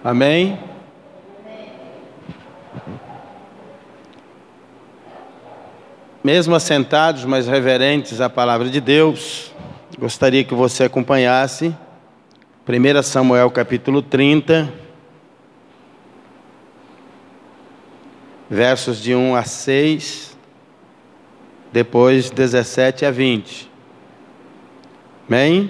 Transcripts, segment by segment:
Amém? Mesmo assentados, mas reverentes à palavra de Deus, gostaria que você acompanhasse 1 Samuel capítulo 30, versos de 1 a 6, depois 17 a 20. Amém?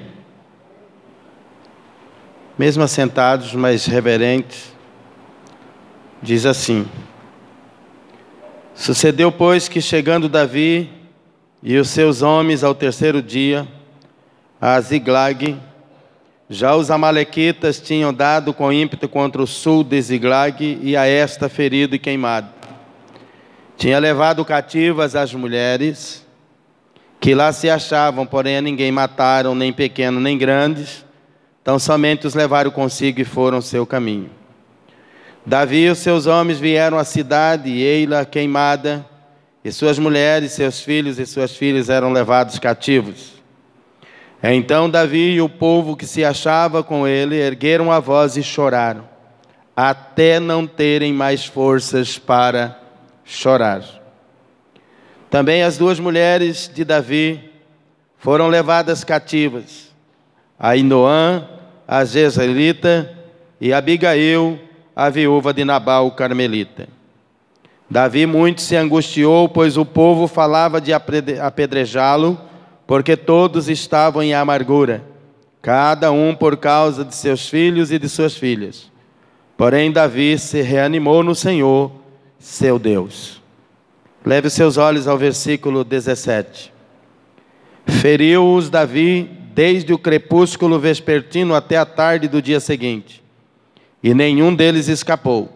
Mesmo assentados, mas reverentes, diz assim: Sucedeu, pois, que chegando Davi e os seus homens ao terceiro dia a Ziglag, já os amalequitas tinham dado com ímpeto contra o sul de Ziglag e a esta ferido e queimado. Tinha levado cativas as mulheres que lá se achavam, porém a ninguém mataram, nem pequeno nem grandes, então somente os levaram consigo e foram seu caminho. Davi e os seus homens vieram à cidade, e ei-la queimada, e suas mulheres, seus filhos e suas filhas eram levados cativos. Então Davi e o povo que se achava com ele ergueram a voz e choraram, até não terem mais forças para chorar. Também as duas mulheres de Davi foram levadas cativas, Ainoã, a Jezreelita, e Abigail, a viúva de Nabal, o carmelita. Davi muito se angustiou, pois o povo falava de apedrejá-lo, porque todos estavam em amargura, cada um por causa de seus filhos e de suas filhas. Porém Davi se reanimou no Senhor, seu Deus. Leve os seus olhos ao versículo 17. Feriu-os Davi desde o crepúsculo vespertino até a tarde do dia seguinte, e nenhum deles escapou,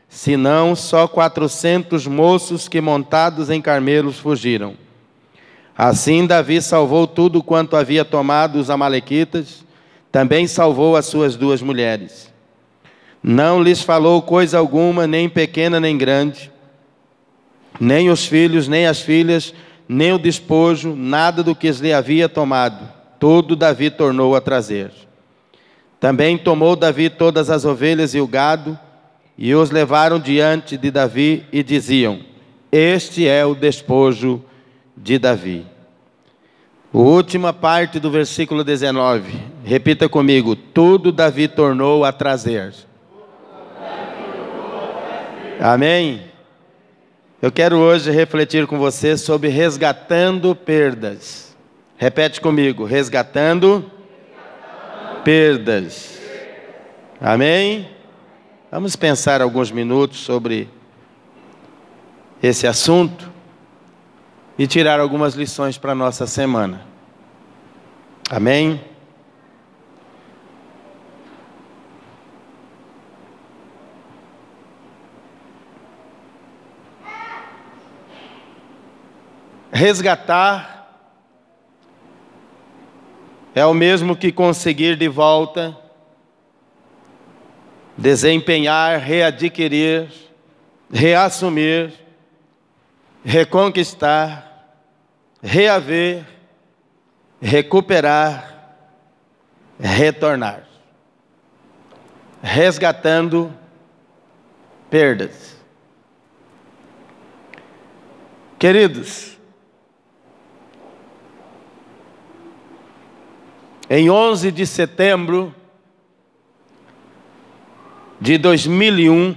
senão só 400 moços que montados em camelos fugiram. Assim Davi salvou tudo quanto havia tomado os amalequitas, também salvou as suas duas mulheres. Não lhes falou coisa alguma, nem pequena nem grande, nem os filhos, nem as filhas, nem o despojo, nada do que lhe havia tomado. Tudo Davi tornou a trazer. Também tomou Davi todas as ovelhas e o gado, e os levaram diante de Davi e diziam: Este é o despojo de Davi. A última parte do versículo 19. Repita comigo: tudo Davi tornou a trazer. Amém? Eu quero hoje refletir com você sobre resgatando perdas. Repete comigo: resgatando perdas. Amém? Vamos pensar alguns minutos sobre esse assunto e tirar algumas lições para a nossa semana. Amém? Resgatar é o mesmo que conseguir de volta, desempenhar, readquirir, reassumir, reconquistar, reaver, recuperar, retornar. Resgatando perdas. Queridos, em 11 de setembro de 2001,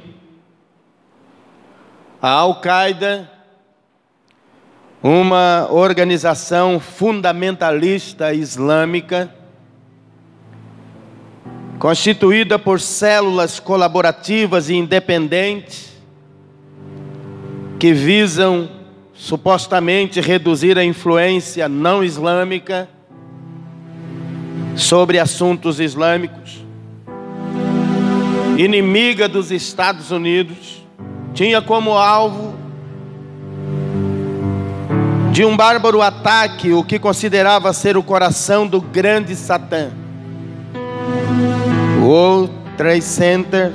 a Al-Qaeda, uma organização fundamentalista islâmica, constituída por células colaborativas e independentes, que visam supostamente reduzir a influência não islâmica sobre assuntos islâmicos, inimiga dos Estados Unidos, tinha como alvo de um bárbaro ataque o que considerava ser o coração do grande Satã, o World Trade Center,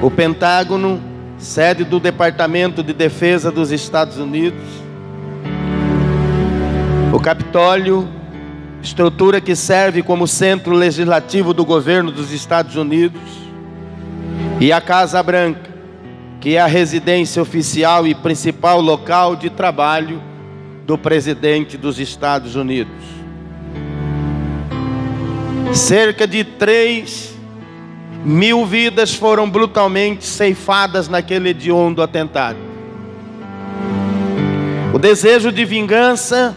o Pentágono, sede do Departamento de Defesa dos Estados Unidos, o Capitólio, estrutura que serve como centro legislativo do governo dos Estados Unidos, e a Casa Branca, que é a residência oficial e principal local de trabalho do presidente dos Estados Unidos. Cerca de 3.000 vidas foram brutalmente ceifadas naquele hediondo atentado. O desejo de vingança,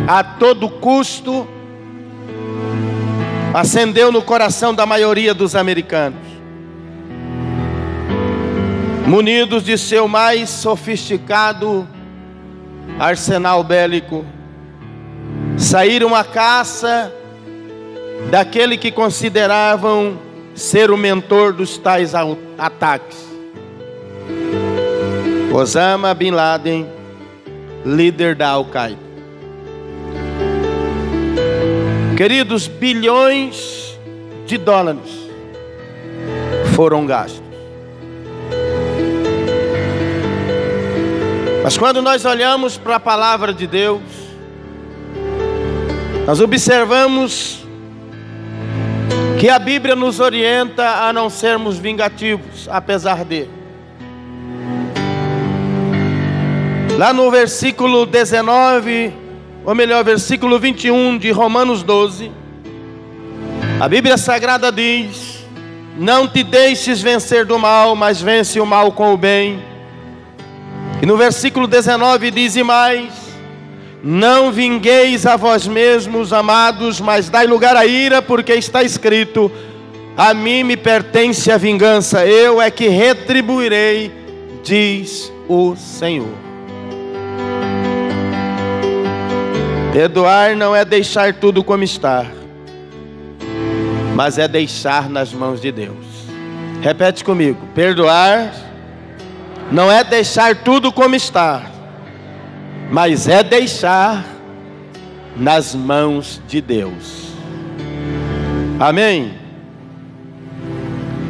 a todo custo, acendeu no coração da maioria dos americanos. Munidos de seu mais sofisticado arsenal bélico, saíram à caça daquele que consideravam ser o mentor dos tais ataques, Osama Bin Laden, líder da Al-Qaeda. Queridos, bilhões de dólares foram gastos. Mas quando nós olhamos para a palavra de Deus, nós observamos que a Bíblia nos orienta a não sermos vingativos, apesar de. Lá no versículo 19, ou melhor, versículo 21 de Romanos 12, a Bíblia Sagrada diz: não te deixes vencer do mal, mas vence o mal com o bem. E no versículo 19 diz: e mais, não vingueis a vós mesmos, amados, mas dai lugar à ira, porque está escrito: a mim me pertence a vingança, eu é que retribuirei, diz o Senhor. Perdoar não é deixar tudo como está, mas é deixar nas mãos de Deus. Repete comigo: perdoar não é deixar tudo como está, mas é deixar nas mãos de Deus. Amém?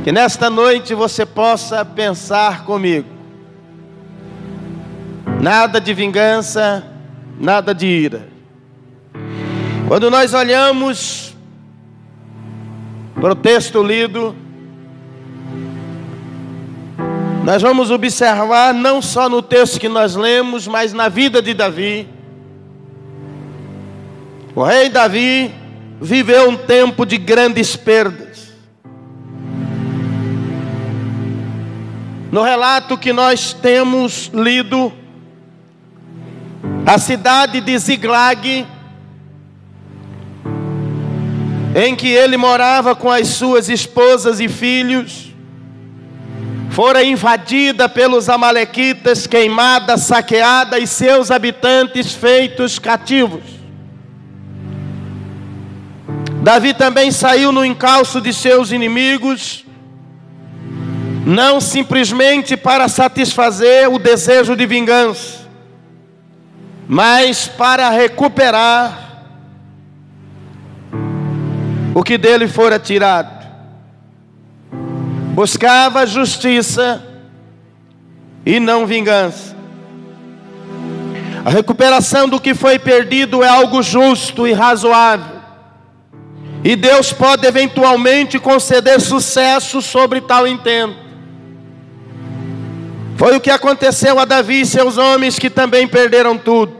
Que nesta noite você possa pensar comigo: nada de vingança, nada de ira. Quando nós olhamos para o texto lido, nós vamos observar não só no texto que nós lemos, mas na vida de Davi. O rei Davi viveu um tempo de grandes perdas. No relato que nós temos lido, a cidade de Ziglag, em que ele morava com as suas esposas e filhos, fora invadida pelos amalequitas, queimada, saqueada, e seus habitantes feitos cativos. Davi também saiu no encalço de seus inimigos, não simplesmente para satisfazer o desejo de vingança, mas para recuperar o que dele fora tirado. Buscava justiça e não vingança. A recuperação do que foi perdido é algo justo e razoável, e Deus pode eventualmente conceder sucesso sobre tal intento. Foi o que aconteceu a Davi e seus homens, que também perderam tudo.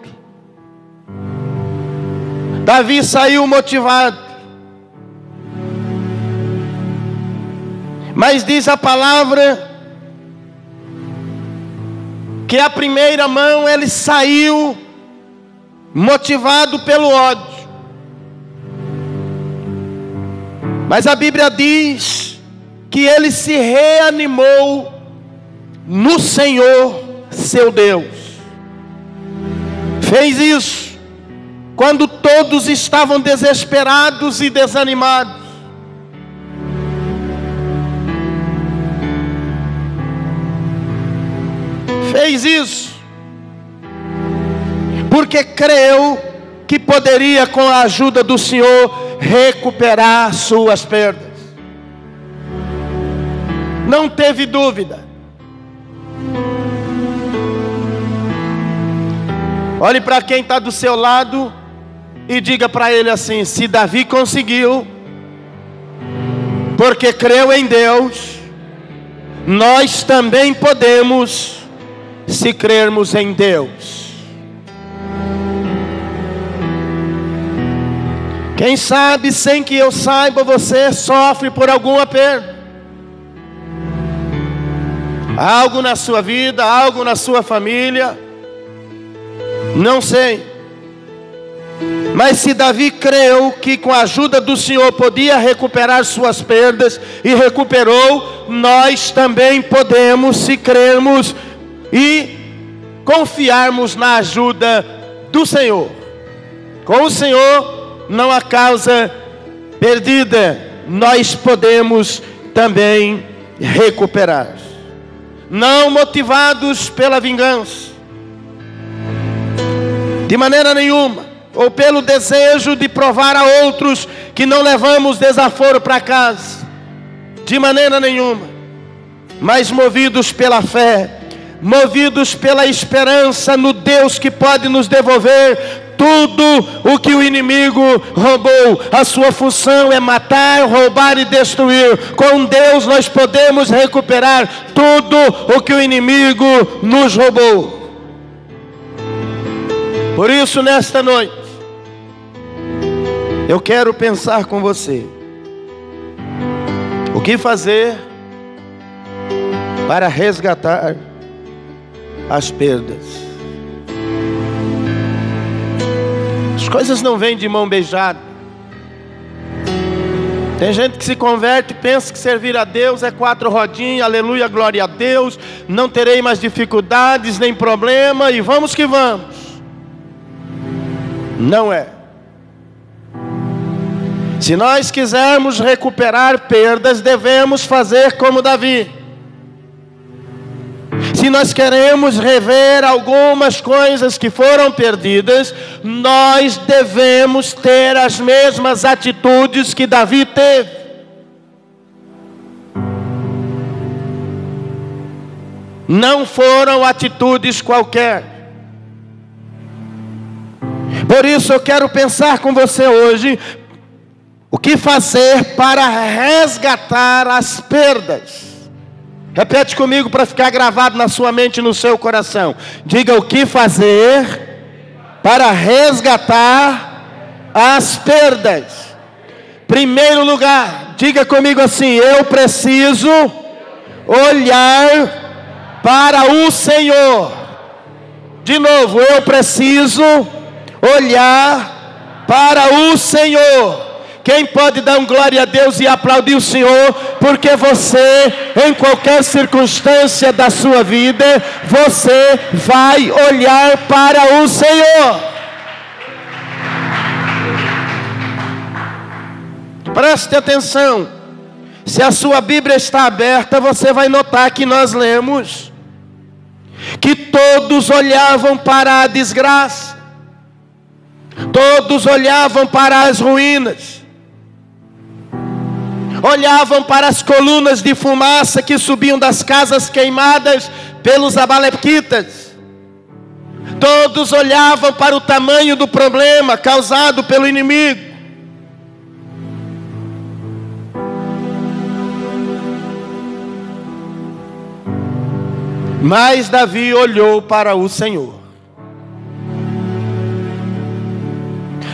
Davi saiu motivado, mas diz a palavra que a primeira mão ele saiu motivado pelo ódio. Mas a Bíblia diz que ele se reanimou no Senhor, seu Deus. Fez isso quando todos estavam desesperados e desanimados. Fez isso porque creu que poderia, com a ajuda do Senhor, recuperar suas perdas. não teve dúvida. Olhe para quem está do seu lado e diga para ele assim: se Davi conseguiu, porque creu em Deus, nós também podemos, se crermos em Deus. Quem sabe, sem que eu saiba, você sofre por alguma perda. Algo na sua vida, algo na sua família, não sei. Mas se Davi creu que com a ajuda do Senhor podia recuperar suas perdas, e recuperou, nós também podemos, se crermos e confiarmos na ajuda do Senhor. Com o Senhor não há causa perdida, nós podemos também recuperar. Não motivados pela vingança, de maneira nenhuma, ou pelo desejo de provar a outros que não levamos desaforo para casa, de maneira nenhuma, mas movidos pela fé, movidos pela esperança no Deus que pode nos devolver tudo o que o inimigo roubou. A sua função é matar, roubar e destruir. Com Deus nós podemos recuperar tudo o que o inimigo nos roubou. Por isso, nesta noite, eu quero pensar com você: o que fazer para resgatar as perdas? As coisas não vêm de mão beijada. Tem gente que se converte e pensa que servir a Deus é 4 rodinhas, aleluia, glória a Deus, não terei mais dificuldades nem problema e vamos que vamos. Não é. Se nós quisermos recuperar perdas, devemos fazer como Davi. Se nós queremos rever algumas coisas que foram perdidas, nós devemos ter as mesmas atitudes que Davi teve. Não foram atitudes qualquer. Por isso eu quero pensar com você hoje: o que fazer para resgatar as perdas? Repete comigo para ficar gravado na sua mente e no seu coração. Diga: o que fazer para resgatar as perdas? Primeiro lugar, diga comigo assim: eu preciso olhar para o Senhor. De novo, eu preciso olhar para o Senhor. Quem pode dar um glória a Deus e aplaudir o Senhor? Porque você, em qualquer circunstância da sua vida, você vai olhar para o Senhor. Preste atenção. Se a sua Bíblia está aberta, você vai notar que nós lemos que todos olhavam para a desgraça, todos olhavam para as ruínas, olhavam para as colunas de fumaça que subiam das casas queimadas pelos amalequitas. Todos olhavam para o tamanho do problema causado pelo inimigo. Mas Davi olhou para o Senhor.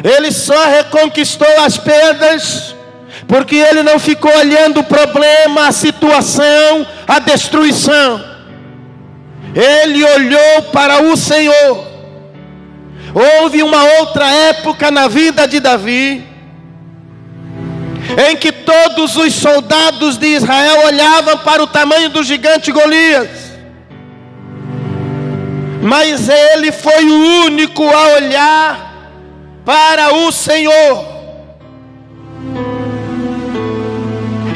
Ele só reconquistou as perdas porque ele não ficou olhando o problema, a situação, a destruição. Ele olhou para o Senhor. Houve uma outra época na vida de Davi, em que todos os soldados de Israel olhavam para o tamanho do gigante Golias, mas ele foi o único a olhar para o Senhor.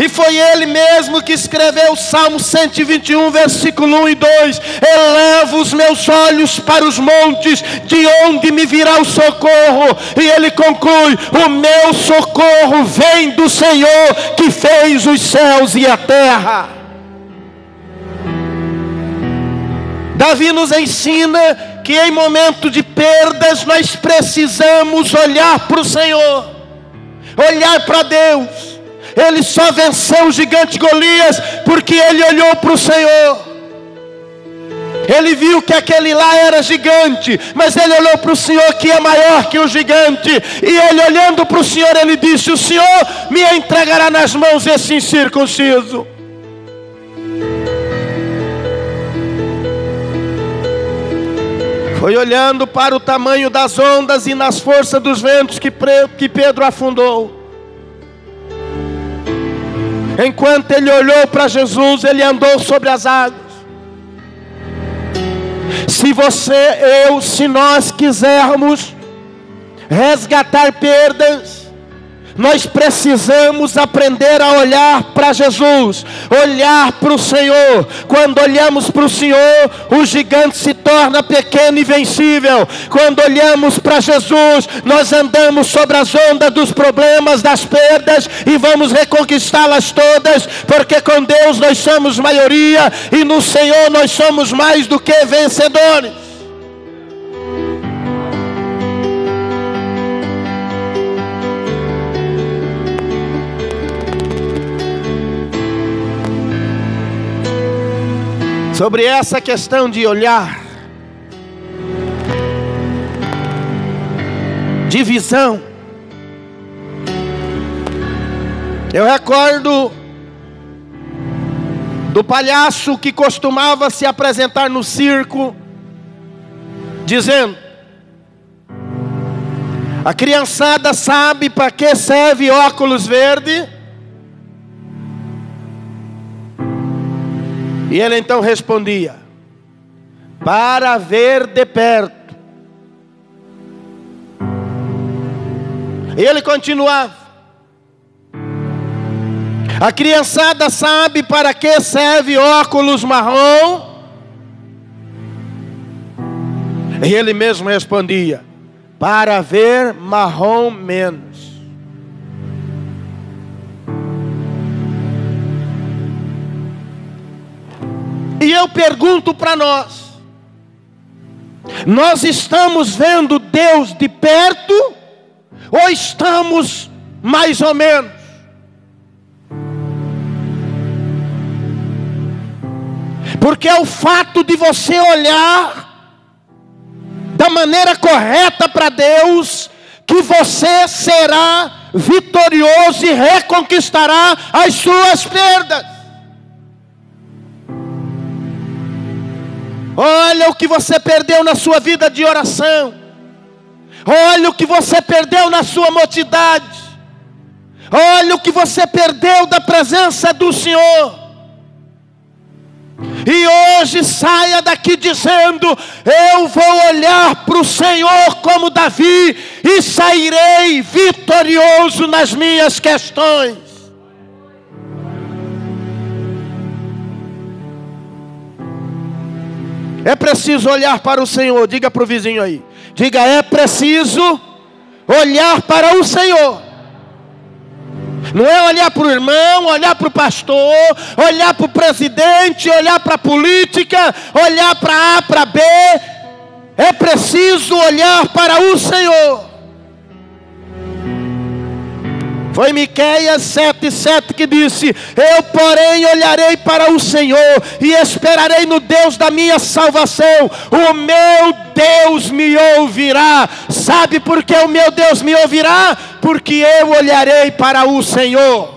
E foi ele mesmo que escreveu o Salmo 121, versículo 1 e 2. Elevo os meus olhos para os montes, de onde me virá o socorro? E ele conclui: o meu socorro vem do Senhor, que fez os céus e a terra. Davi nos ensina que em momento de perdas nós precisamos olhar para o Senhor, olhar para Deus. Ele só venceu o gigante Golias porque ele olhou para o Senhor. Ele viu que aquele lá era gigante, mas ele olhou para o Senhor que é maior que o gigante. E ele olhando para o Senhor, ele disse: o Senhor me entregará nas mãos esse incircunciso. Foi olhando para o tamanho das ondas e nas forças dos ventos que Pedro afundou. Enquanto ele olhou para Jesus, ele andou sobre as águas. Se nós quisermos resgatar perdas, nós precisamos aprender a olhar para Jesus, olhar para o Senhor. Quando olhamos para o Senhor, o gigante se torna pequeno e vencível. Quando olhamos para Jesus, nós andamos sobre as ondas dos problemas, das perdas, e vamos reconquistá-las todas, porque com Deus nós somos maioria, e no Senhor nós somos mais do que vencedores. Sobre essa questão de olhar, de visão, eu recordo do palhaço que costumava se apresentar no circo, dizendo: a criançada sabe para que serve óculos verde? E ele então respondia: para ver de perto. E ele continuava: a criançada sabe para que serve óculos marrom? E ele mesmo respondia: para ver marrom menos. E eu pergunto para nós: nós estamos vendo Deus de perto ou estamos mais ou menos? Porque é o fato de você olhar da maneira correta para Deus que você será vitorioso e reconquistará as suas perdas. Olha o que você perdeu na sua vida de oração. Olha o que você perdeu na sua mocidade. Olha o que você perdeu da presença do Senhor. E hoje saia daqui dizendo: eu vou olhar para o Senhor como Davi e sairei vitorioso nas minhas questões. É preciso olhar para o Senhor. Diga para o vizinho aí. Diga: é preciso olhar para o Senhor. Não é olhar para o irmão, olhar para o pastor, olhar para o presidente, olhar para a política, olhar para A, para B. É preciso olhar para o Senhor. Foi Miqueias 7:7 que disse: eu porém olharei para o Senhor e esperarei no Deus da minha salvação. O meu Deus me ouvirá. Sabe por que o meu Deus me ouvirá? Porque eu olharei para o Senhor.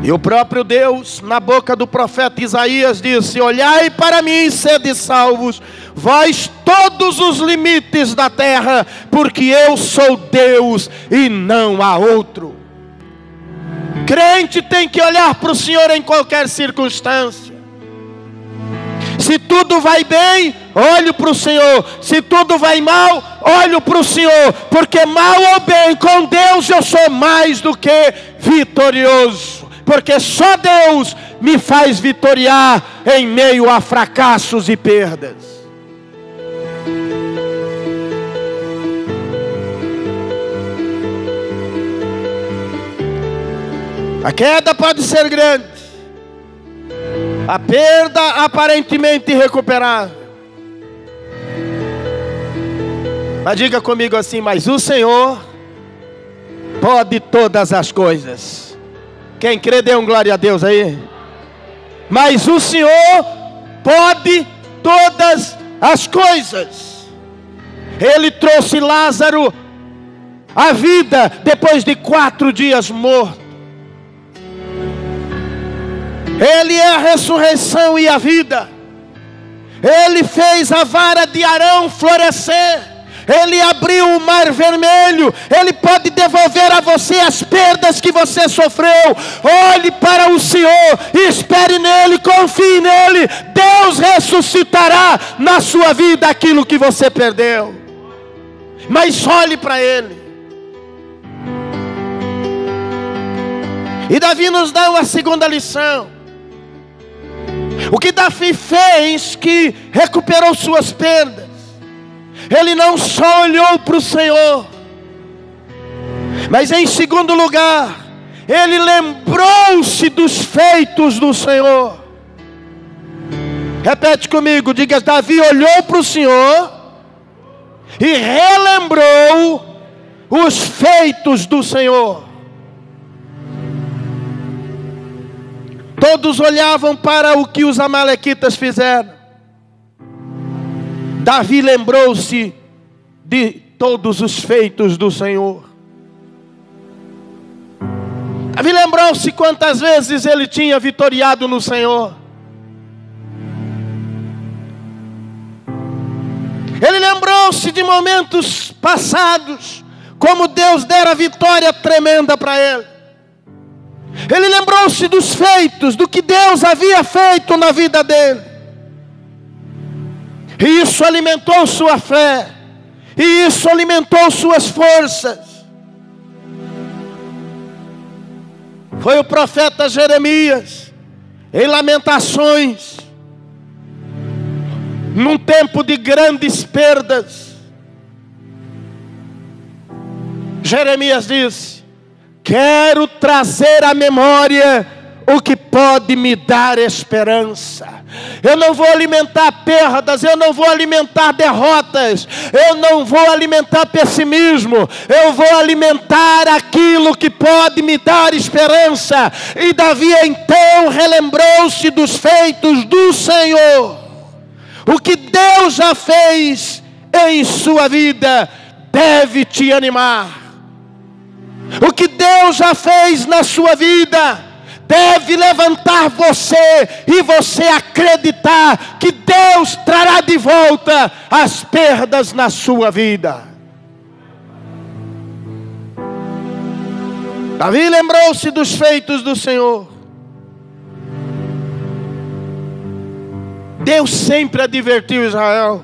E o próprio Deus, na boca do profeta Isaías, disse: olhai para mim e sede salvos, vós todos os limites da terra, porque eu sou Deus e não há outro. Crente tem que olhar para o Senhor em qualquer circunstância. Se tudo vai bem, olho para o Senhor. Se tudo vai mal, olho para o Senhor. Porque mal ou bem, com Deus eu sou mais do que vitorioso. Porque só Deus me faz vitoriar em meio a fracassos e perdas. A queda pode ser grande, a perda aparentemente irrecuperável. Mas diga comigo assim: mas o Senhor pode todas as coisas. Quem crê, dê um glória a Deus aí. Mas o Senhor pode todas as coisas. Ele trouxe Lázaro à vida depois de 4 dias morto. Ele é a ressurreição e a vida. Ele fez a vara de Arão florescer. Ele abriu o mar vermelho. Ele pode devolver a você as perdas que você sofreu. Olhe para o Senhor, espere nele, confie nele. Deus ressuscitará na sua vida aquilo que você perdeu. Mas olhe para ele. E Davi nos dá uma segunda lição. O que Davi fez que recuperou suas perdas? Ele não só olhou para o Senhor, mas em segundo lugar, ele lembrou-se dos feitos do Senhor. Repete comigo, diga: Davi olhou para o Senhor e relembrou os feitos do Senhor. Todos olhavam para o que os amalequitas fizeram. Davi lembrou-se de todos os feitos do Senhor. Davi lembrou-se quantas vezes ele tinha vitoriado no Senhor. Ele lembrou-se de momentos passados, como Deus dera vitória tremenda para ele. Ele lembrou-se dos feitos, do que Deus havia feito na vida dele. E isso alimentou sua fé. E isso alimentou suas forças. Foi o profeta Jeremias, em Lamentações, num tempo de grandes perdas, Jeremias disse: quero trazer à memória o que pode me dar esperança. Eu não vou alimentar perdas, eu não vou alimentar derrotas, eu não vou alimentar pessimismo, eu vou alimentar aquilo que pode me dar esperança. E Davi então relembrou-se dos feitos do Senhor. O que Deus já fez em sua vida deve te animar. O que Deus já fez na sua vida deve levantar você e você acreditar que Deus trará de volta as perdas na sua vida. Davi lembrou-se dos feitos do Senhor. Deus sempre advertiu Israel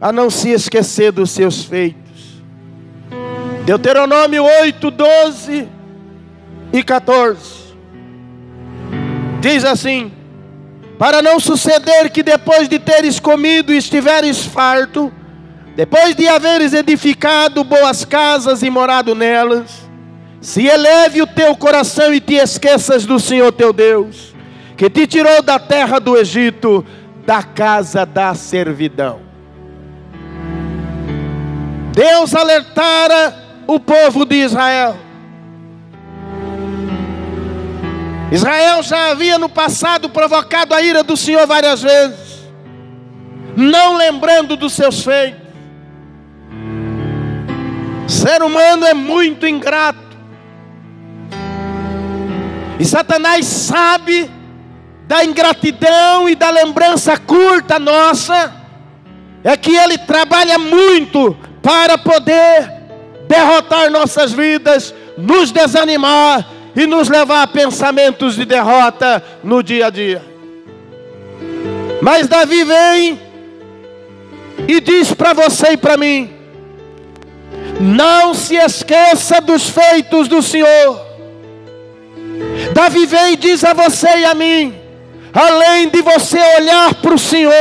a não se esquecer dos seus feitos. Deuteronômio 8, 12 e 14. Diz assim: para não suceder que depois de teres comido e estiveres farto, depois de haveres edificado boas casas e morado nelas, se eleve o teu coração e te esqueças do Senhor teu Deus, que te tirou da terra do Egito, da casa da servidão. Deus alertara o povo de Israel. Israel já havia no passado provocado a ira do Senhor várias vezes, não lembrando dos seus feitos. O ser humano é muito ingrato. E Satanás sabe da ingratidão e da lembrança curta nossa. É que ele trabalha muito para poder derrotar nossas vidas, nos desanimar e nos levar a pensamentos de derrota no dia a dia. Mas Davi vem e diz para você e para mim: não se esqueça dos feitos do Senhor. Davi vem e diz a você e a mim: além de você olhar para o Senhor,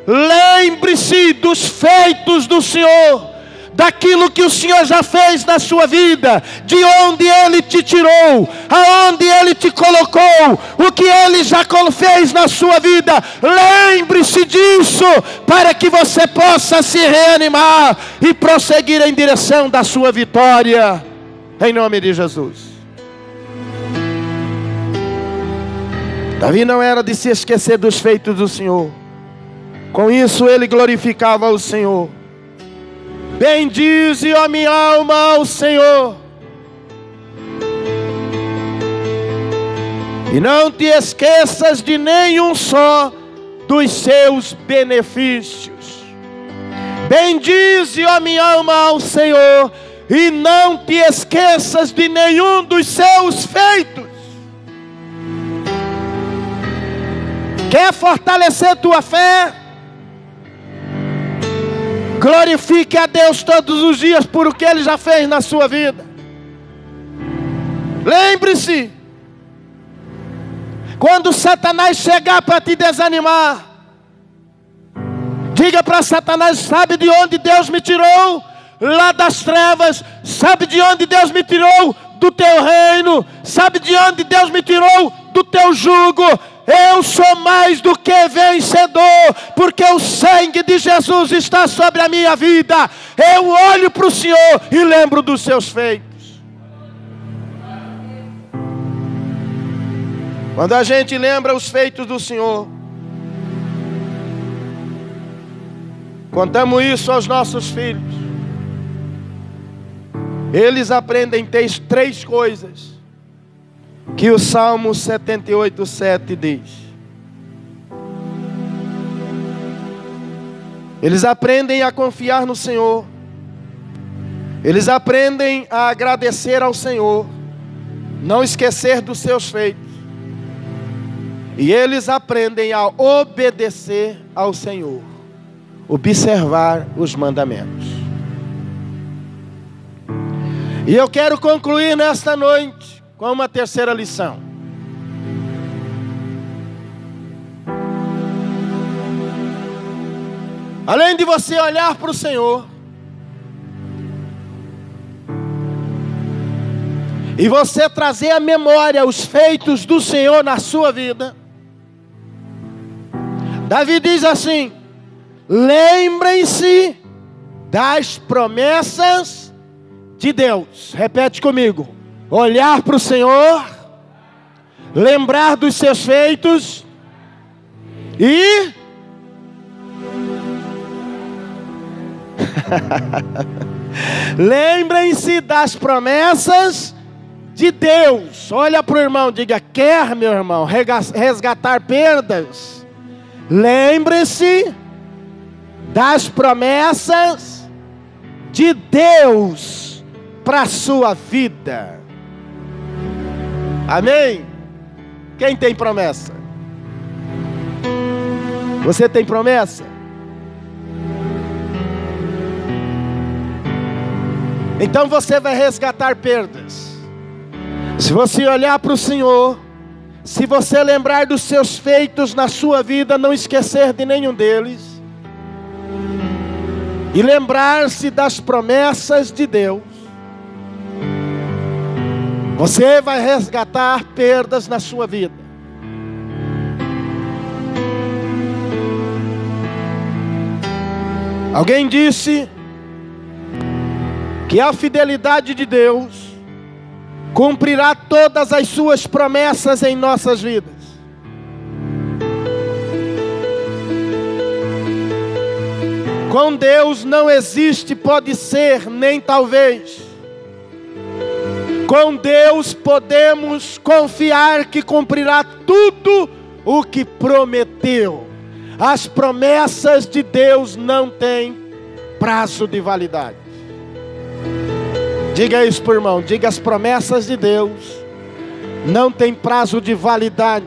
lembre-se dos feitos do Senhor. daquilo que o Senhor já fez na sua vida, de onde Ele te tirou, aonde Ele te colocou, o que Ele já fez na sua vida. Lembre-se disso, para que você possa se reanimar e prosseguir em direção da sua vitória, em nome de Jesus. Davi não era de se esquecer dos feitos do Senhor. Com isso ele glorificava o Senhor. Bendize a minha alma ao Senhor, e não te esqueças de nenhum só dos seus benefícios. Bendize a minha alma ao Senhor, e não te esqueças de nenhum dos seus feitos. Quer fortalecer tua fé? Glorifique a Deus todos os dias por o que Ele já fez na sua vida. Lembre-se, quando Satanás chegar para te desanimar, diga para Satanás: sabe de onde Deus me tirou? Lá das trevas. Sabe de onde Deus me tirou? Do teu reino. Sabe de onde Deus me tirou? Do teu jugo. Eu sou mais do que vencedor, porque o sangue de Jesus está sobre a minha vida. Eu olho para o Senhor e lembro dos seus feitos. Quando a gente lembra os feitos do Senhor, contamos isso aos nossos filhos, eles aprendem três coisas que o Salmo 78:7 diz. Eles aprendem a confiar no Senhor. Eles aprendem a agradecer ao Senhor, não esquecer dos seus feitos. E eles aprendem a obedecer ao Senhor, observar os mandamentos. E eu quero concluir nesta noite com uma terceira lição. Além de você olhar para o Senhor e você trazer à memória os feitos do Senhor na sua vida, Davi diz assim: lembrem-se das promessas de Deus. Repete comigo: olhar para o Senhor, lembrar dos seus feitos e lembrem-se das promessas de Deus. Olha para o irmão, diga: quer, meu irmão, resgatar perdas? Lembre-se das promessas de Deus para a sua vida. Amém? Quem tem promessa? Você tem promessa? Então você vai resgatar perdas. Se você olhar para o Senhor, se você lembrar dos seus feitos na sua vida, não esquecer de nenhum deles, e lembrar-se das promessas de Deus, você vai resgatar perdas na sua vida. Alguém disse que a fidelidade de Deus cumprirá todas as suas promessas em nossas vidas. Com Deus não existe pode ser, nem talvez. Com Deus podemos confiar que cumprirá tudo o que prometeu. As promessas de Deus não têm prazo de validade. Diga isso para o irmão, diga: as promessas de Deus não têm prazo de validade.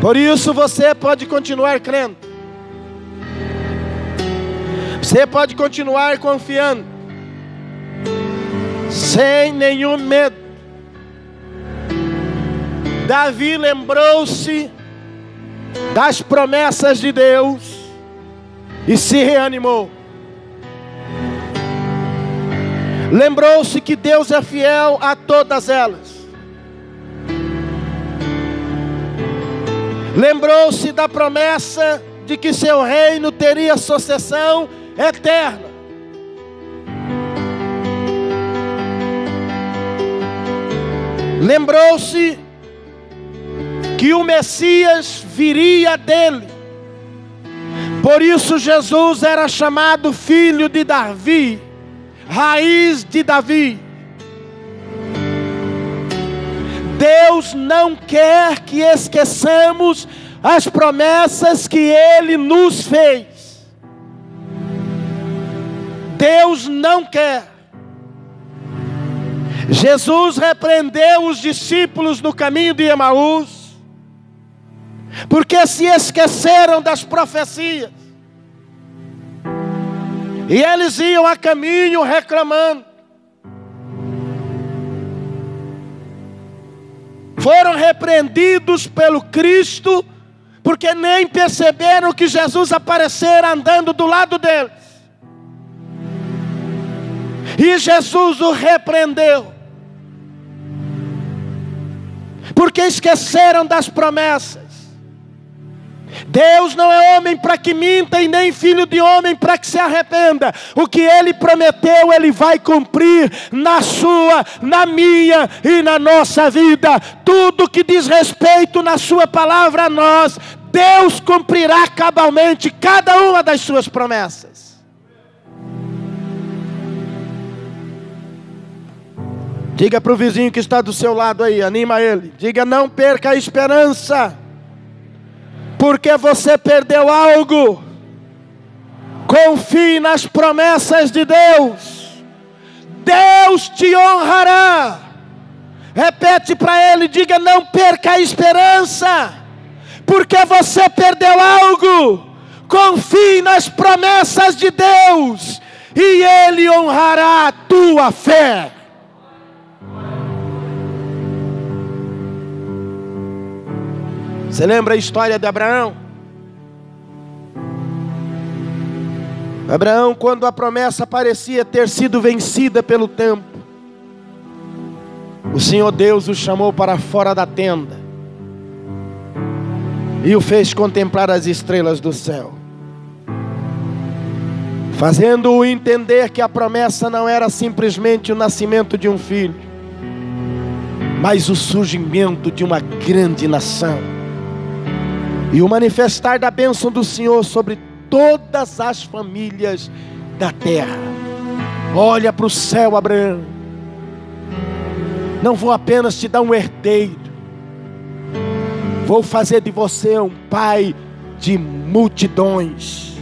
Por isso você pode continuar crendo. Você pode continuar confiando, sem nenhum medo. Davi lembrou-se das promessas de Deus e se reanimou. Lembrou-se que Deus é fiel a todas elas. Lembrou-se da promessa de que seu reino teria sucessão eterna. Lembrou-se que o Messias viria dele. Por isso Jesus era chamado filho de Davi, raiz de Davi. Deus não quer que esqueçamos as promessas que Ele nos fez. Deus não quer. Jesus repreendeu os discípulos no caminho de Emaús, porque se esqueceram das profecias. E eles iam a caminho reclamando. Foram repreendidos pelo Cristo, porque nem perceberam que Jesus aparecera andando do lado deles. E Jesus o repreendeu, porque esqueceram das promessas. Deus não é homem para que minta, e nem filho de homem para que se arrependa. O que Ele prometeu, Ele vai cumprir na sua, na minha e na nossa vida. Tudo que diz respeito na sua palavra a nós, Deus cumprirá cabalmente cada uma das suas promessas. Diga para o vizinho que está do seu lado aí, anima ele. Diga: não perca a esperança, porque você perdeu algo. Confie nas promessas de Deus. Deus te honrará. Repete para ele, diga: não perca a esperança, porque você perdeu algo. Confie nas promessas de Deus, e Ele honrará a tua fé. Você lembra a história de Abraão? Abraão, quando a promessa parecia ter sido vencida pelo tempo, o Senhor Deus o chamou para fora da tenda e o fez contemplar as estrelas do céu, fazendo-o entender que a promessa não era simplesmente o nascimento de um filho, mas o surgimento de uma grande nação e o manifestar da bênção do Senhor sobre todas as famílias da terra. Olha para o céu, Abraão. Não vou apenas te dar um herdeiro, vou fazer de você um pai de multidões.